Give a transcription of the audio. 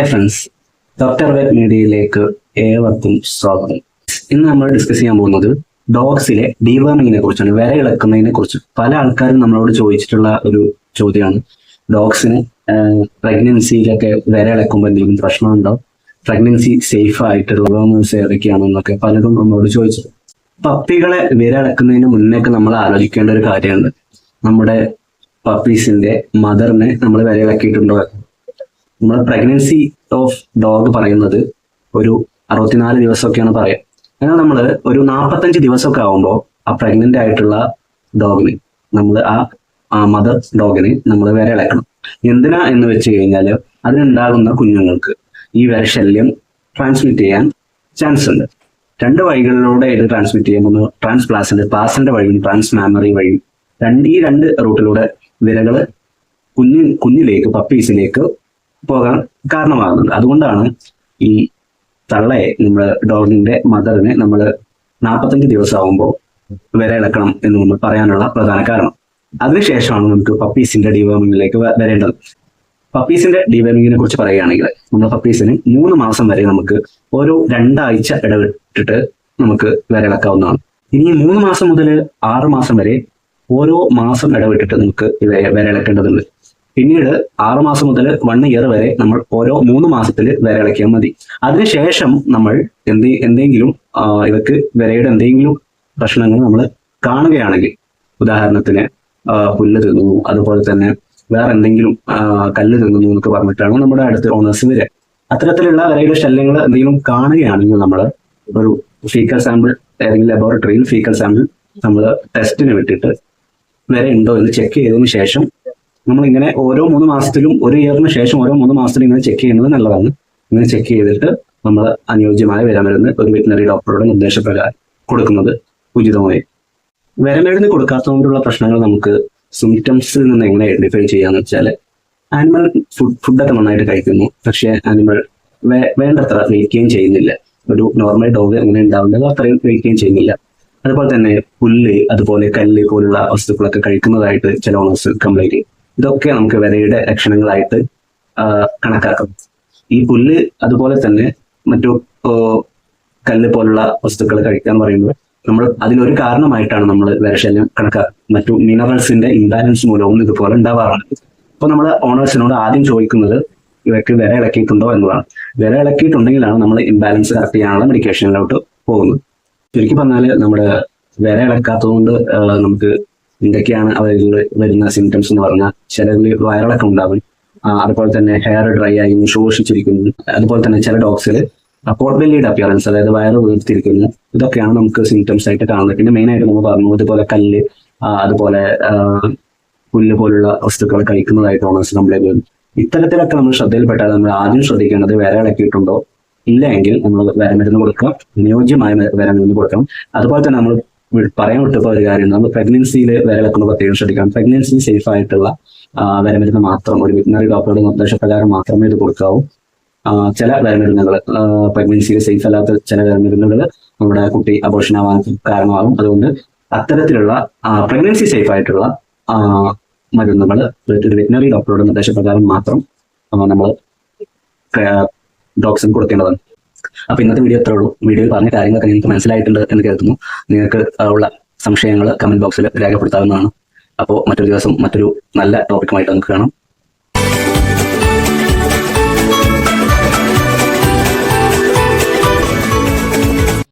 Hi friends, doctor wet മീഡിയയിലേക്ക് ഏവർക്കും സ്വാഗതം. ഇന്ന് നമ്മൾ ഡിസ്കസ് ചെയ്യാൻ പോകുന്നത് ഡോഗ്സിലെ ഡീവർമിങ്ങിനെ കുറിച്ചാണ്, വിരയിളക്കുന്നതിനെ കുറിച്ച്. പല ആൾക്കാരും നമ്മളോട് ചോദിച്ചിട്ടുള്ള ഒരു ചോദ്യമാണ്, ഡോഗ്സിന് പ്രഗ്നൻസിയിലൊക്കെ വിരയിളക്കുമ്പോൾ എന്തെങ്കിലും പ്രശ്നമുണ്ടോ, പ്രഗ്നൻസി സേഫ് ആയിട്ടുള്ള ഡോഗ്സ് ഏതൊക്കെയാണെന്നൊക്കെ പലരും നമ്മളോട് ചോദിച്ചു. പപ്പികളെ വിരയിളക്കുന്നതിന് മുന്നേക്ക് നമ്മൾ ആലോചിക്കേണ്ട ഒരു കാര്യമുണ്ട്. നമ്മുടെ പപ്പീസിന്റെ മദറിനെ നമ്മൾ വിരയിളക്കിയിട്ടുണ്ടോ? നമ്മുടെ പ്രഗ്നൻസി ഓഫ് ഡോഗ് പറയുന്നത് ഒരു 64 ദിവസമൊക്കെയാണ് പറയാം. എന്നാൽ നമ്മൾ ഒരു 45 ദിവസമൊക്കെ ആകുമ്പോൾ ആ പ്രഗ്നന്റ് ആയിട്ടുള്ള ഡോഗിന് നമ്മൾ ആ മദർ ഡോഗിന് നമ്മൾ വിരയിളക്കണം. എന്തിനാ എന്ന് വെച്ച് കഴിഞ്ഞാൽ അതിനുണ്ടാകുന്ന കുഞ്ഞുങ്ങൾക്ക് ഈ വിരശല്യം ട്രാൻസ്മിറ്റ് ചെയ്യാൻ ചാൻസ് ഉണ്ട്. 2 വഴികളിലൂടെ ഇത് ട്രാൻസ്മിറ്റ് ചെയ്യാൻ, ഒന്ന് പ്ലാസന്റ് വഴിയും ട്രാൻസ് മാമറി വഴിയും. ഈ 2 റൂട്ടിലൂടെ വിരകൾ കുഞ്ഞിലേക്ക് പപ്പീസിലേക്ക് പോകാൻ കാരണമാകുന്നുണ്ട്. അതുകൊണ്ടാണ് ഈ തള്ളയെ, നമ്മുടെ ഡോഗിന്റെ മദറിനെ നമ്മൾ 45 ദിവസം ആകുമ്പോൾ വിരയിളക്കണം എന്ന് നമ്മൾ പറയാനുള്ള പ്രധാന കാരണം. അതിനുശേഷമാണ് നമുക്ക് പപ്പീസിന്റെ ഡിവേർമിങ്ങിലേക്ക് വരേണ്ടത്. പപ്പീസിന്റെ ഡിവേർമിങ്ങിനെ കുറിച്ച് പറയുകയാണെങ്കിൽ, നമ്മുടെ പപ്പീസിന് 3 മാസം വരെ നമുക്ക് ഓരോ 2 ആഴ്ച ഇടവിട്ടിട്ട് നമുക്ക് വിരയിളക്കാവുന്നതാണ്. ഇനി 3 മാസം മുതൽ 6 മാസം വരെ ഓരോ മാസം ഇടവിട്ടിട്ട് നമുക്ക് വിരയിളക്കേണ്ടതുണ്ട്. പിന്നീട് 6 മാസം മുതൽ 1 ഇയർ വരെ നമ്മൾ ഓരോ 3 മാസത്തിൽ വിരയിളക്കിയാൽ മതി. അതിനുശേഷം നമ്മൾ എന്തെങ്കിലും ഇവർക്ക് വിരയുടെ എന്തെങ്കിലും പ്രശ്നങ്ങൾ നമ്മൾ കാണുകയാണെങ്കിൽ, ഉദാഹരണത്തിന് പുല്ല് തിന്നുന്നു, അതുപോലെ തന്നെ വേറെ എന്തെങ്കിലും കല്ല് തിന്നുന്നു എന്നൊക്കെ പറഞ്ഞിട്ടാണ് നമ്മുടെ അടുത്ത് ഓണേഴ്സ് വരിക. അത്തരത്തിലുള്ള വിരയുടെ ശല്യങ്ങൾ എന്തെങ്കിലും കാണുകയാണെങ്കിൽ നമ്മൾ ഒരു ഫീക്കൽ സാമ്പിൾ, ഏതെങ്കിലും ലബോറട്ടറിയിൽ ഫീക്കൽ സാമ്പിൾ നമ്മൾ ടെസ്റ്റിന് വിട്ടിട്ട് വിര ഉണ്ടോ എന്ന് ചെക്ക് ചെയ്തതിനു ശേഷം നമ്മളിങ്ങനെ ഓരോ 3 മാസത്തിലും, 1 ഇയറിന് ശേഷം ഓരോ 3 മാസത്തിലും ഇങ്ങനെ ചെക്ക് ചെയ്യുന്നത് നല്ലതാണ്. ഇങ്ങനെ ചെക്ക് ചെയ്തിട്ട് നമ്മൾ അനുയോജ്യമായ വിരമരുന്ന് ഒരു വെറ്റിനറി ഡോക്ടറുടെ നിർദ്ദേശപ്രകാരം കൊടുക്കുന്നത് ഉചിതമായി. വിരമരുന്ന് കൊടുക്കാത്തതുകൊണ്ടുള്ള പ്രശ്നങ്ങൾ നമുക്ക് സിംറ്റംസിൽ നിന്ന് എങ്ങനെ ഐഡന്റിഫൈ ചെയ്യാന്ന് വെച്ചാൽ, ആനിമൽ ഫുഡൊക്കെ നന്നായിട്ട് കഴിക്കുന്നു, പക്ഷേ ആനിമൽ വേണ്ടത്ര വെയിറ്റ് ഗെയിൻ ചെയ്യുന്നില്ല. ഒരു നോർമൽ ഡോഗ് എങ്ങനെ ഉണ്ടാവേണ്ടത് അത്രയും വെയിറ്റ് ഗെയിൻ ചെയ്യുന്നില്ല. അതുപോലെ തന്നെ പുല്ല്, അതുപോലെ കല്ല് പോലുള്ള വസ്തുക്കളൊക്കെ കഴിക്കുന്നതായിട്ട് ചില ഓണേഴ്സ് കംപ്ലൈന്റ് ചെയ്യും. ഇതൊക്കെ നമുക്ക് വിരയുടെ ലക്ഷണങ്ങളായിട്ട് കണക്കാക്കാം. ഈ പുല്ല്, അതുപോലെ തന്നെ മറ്റു കല്ല് പോലുള്ള വസ്തുക്കൾ കഴിക്കാൻ പറയുമ്പോൾ നമ്മൾ അതിലൊരു കാരണമായിട്ടാണ് നമ്മൾ വിരശല്യം കണക്കാക്കുക. മറ്റു മിനറൽസിന്റെ ഇംബാലൻസ് മൂലവും ഇതുപോലെ ഉണ്ടാവാറുണ്ട്. അപ്പോൾ നമ്മൾ ഓണേഴ്സിനോട് ആദ്യം ചോദിക്കുന്നത് ഇവർക്ക് വിര ഇളക്കിയിട്ടുണ്ടോ എന്നതാണ്. വിര ഇളക്കിയിട്ടുണ്ടെങ്കിലാണ് നമ്മൾ ഇംബാലൻസ് കറക്റ്റ് ചെയ്യാനുള്ള മെഡിക്കേഷനിലോട്ട് പോകുന്നത്. ചുരുക്കി പറഞ്ഞാൽ, നമ്മുടെ വിര ഇളക്കാത്തതുകൊണ്ട് നമുക്ക് എന്തൊക്കെയാണ് അവരിൽ വരുന്ന സിംറ്റംസ് എന്ന് പറഞ്ഞാൽ, ചിലരിൽ വയറിളക്കം ഉണ്ടാകും, അതുപോലെ തന്നെ ഹെയർ ഡ്രൈ ആയി ശോഷിച്ചിരിക്കുന്നു, അതുപോലെ തന്നെ ചില ഡോഗ്സിൽ പോട്ട് ബെല്ലിയുടെ അപ്പിയറൻസ്, അതായത് വയറ് വീർത്തിരിക്കുന്നു. ഇതൊക്കെയാണ് നമുക്ക് സിംറ്റംസ് ആയിട്ട് കാണുന്നത്. പിന്നെ മെയിനായിട്ട് നമ്മൾ പറഞ്ഞു, അതുപോലെ കല്ല്, അതുപോലെ പുല്ല് പോലുള്ള വസ്തുക്കൾ കഴിക്കുന്നതായിട്ട് ഓണേഴ്സ് കംപ്ലൈന്റ് വരുന്നു. ഇത്തരത്തിലൊക്കെ നമ്മൾ ശ്രദ്ധയിൽപ്പെട്ടാൽ നമ്മൾ ആദ്യം ശ്രദ്ധിക്കേണ്ടത് വിര ഇളക്കിയിട്ടുണ്ടോ ഇല്ല എങ്കിൽ നമ്മൾ വിരമരുന്ന് കൊടുക്കാം, അനുയോജ്യമായ വിരമരുന്ന് കൊടുക്കണം. അതുപോലെ തന്നെ നമ്മൾ പറയാൻ വിട്ടപ്പോൾ ഒരു കാര്യം, നമ്മൾ പ്രഗ്നൻസിയിൽ വിരയിളക്കുന്നത് പ്രത്യേകം ശ്രദ്ധിക്കണം. പ്രഗ്നൻസി സേഫ് ആയിട്ടുള്ള വിരമരുന്ന് മാത്രം, ഒരു വെറ്റിനറി ഡോക്ടറുടെ നിർദ്ദേശപ്രകാരം മാത്രമേ ഇത് കൊടുക്കാവൂ. ചില വിരമരുന്നുകൾ, പ്രഗ്നൻസിയിൽ സേഫ് അല്ലാത്ത ചില വിരമരുന്നുകൾ നമ്മുടെ കുട്ടി അബോർഷൻ ആവാൻ കാരണമാകും. അതുകൊണ്ട് അത്തരത്തിലുള്ള പ്രഗ്നൻസി സേഫ് ആയിട്ടുള്ള മരുന്നുകൾ ഒരു വെറ്റിനറി ഡോക്ടറുടെ നിർദ്ദേശപ്രകാരം മാത്രം നമ്മൾ ഡോഗ്സിന് കൊടുക്കേണ്ടതാണ്. അപ്പൊ ഇന്നത്തെ വീഡിയോ എത്ര ഉള്ളൂ. വീഡിയോയിൽ പറഞ്ഞ കാര്യങ്ങളൊക്കെ നിങ്ങൾക്ക് മനസ്സിലായിട്ടുണ്ട് എന്ന് കരുതുന്നു. നിങ്ങൾക്ക് ഉള്ള സംശയങ്ങൾ കമന്റ് ബോക്സിൽ രേഖപ്പെടുത്താവുന്നതാണ്. അപ്പോൾ മറ്റൊരു ദിവസം മറ്റൊരു നല്ല ടോപ്പിക്കുമായിട്ട് നമുക്ക് കാണാം.